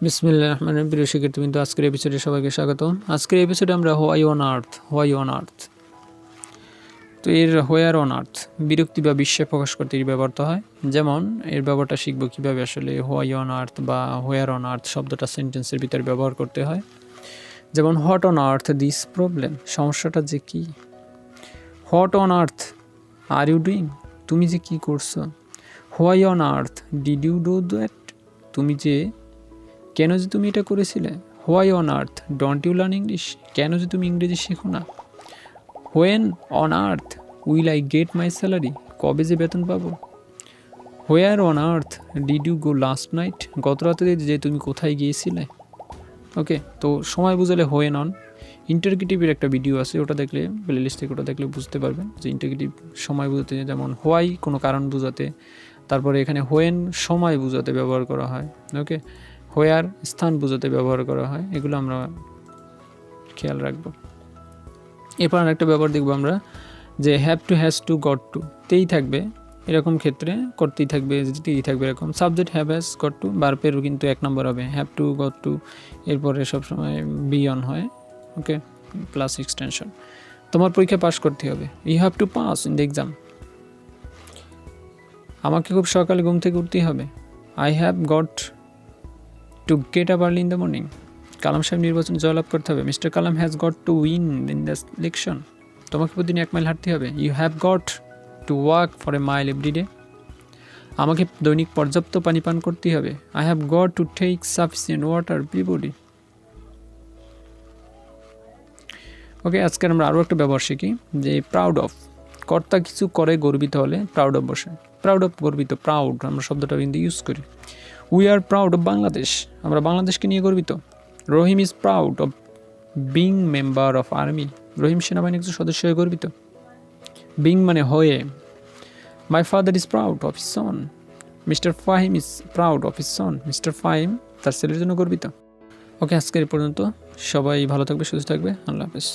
বিসমিল্লাহির রহমানির রহিম। প্রিয় শিক্ষার্থীবৃন্দ, আজকের এপিসোডে সবাইকে স্বাগত। আজকের এপিসোডে আমরা হোয়াই অন আর্থ তো এর হোয়ার অন আর্থ বিরক্তি বা বিস্ময় প্রকাশ করতে এর ব্যবহৃত হয়। যেমন এর ব্যবহারটা শিখব কীভাবে আসলে হোয়াই অন আর্থ বা হোয়ার অন আর্থ শব্দটা সেন্টেন্সের ভিতরে ব্যবহার করতে হয়। যেমন what on earth this problem, সমস্যাটা যে কী। What on earth are you doing, তুমি যে কী করছো। Why on earth did you do that, তুমি যে কেন যে তুমি এটা করেছিলে। Why on earth don't you learn English, কেন যে তুমি ইংরেজি শেখো না। When on earth will I get my salary, কবে যে বেতন পাবো। Where on earth did you go last night, গত রাতে যে তুমি কোথায় গিয়েছিলে। ওকে, তো সময় বুঝালে হোয়েন অন। ইন্টারগেটিভের একটা ভিডিও আছে, ওটা দেখলে প্লে লিস্ট থেকে ওটা দেখলে বুঝতে পারবেন যে ইন্টারগেটিভ সময় বোঝাতে, যেমন হোয়াই কোনো কারণ বোঝাতে, তারপরে এখানে হোয়েন সময় বোঝাতে ব্যবহার করা হয়। ওকে, হোয়ার স্থান বোঝাতে ব্যবহার করা হয়, এগুলো আমরা খেয়াল রাখবো। এরপর আরেকটা ব্যবহার দেখবো আমরা যে have to, has to, got to, তেই থাকবে এরকম ক্ষেত্রে, করতেই থাকবে, যেতেই থাকবে এরকম। Subject have, has, got to, বার্বেরও কিন্তু 1 নম্বর হবে হ্যাভ টু, গট টু, এরপরে সবসময় বি অন হয়। Okay, plus extension. তোমার পরীক্ষা পাস করতে হবে, you have to pass in the exam. আমাকে খুব সকালে ঘুম থেকে উঠতেই হবে, I have got to get up early in the morning. Kalam সাহেব নির্বাচনে জয়লাভ করতে হবে, mister Kalam has got to win in the election. তোমাকে প্রতিদিন 1 মাইল হাঁটতে হবে, you have got to walk for a mile every day. আমাকে দৈনিক পর্যাপ্ত পানি পান করতে হবে, I have got to take sufficient water everybody. Okay, আজকে আমরা আরও একটা ব্যবহার শিখি যে প্রাউড অফ। কর্তা কিছু করে গর্বিত হলে প্রাউড অফ বসে। প্রাউড অফ, গর্বিত, প্রাউড আমরা শব্দটা কিন্তু ইউজ করি। We are proud of Bangladesh, আমরা বাংলাদেশকে নিয়ে গর্বিত। Rahim is proud of being member of army, Rahim সেনাবাহিনীর একজন সদস্য হয়ে গর্বিত। বিং মানে হয়ে। My father is proud of his son, mister Fahim is proud of his son, mister Fahim তার ছেলের জন্য গর্বিত। ওকে, আজকের পর্যন্ত। সবাই ভালো থাকবে, সুস্থ থাকবে, আল্লাহ হাফেজ।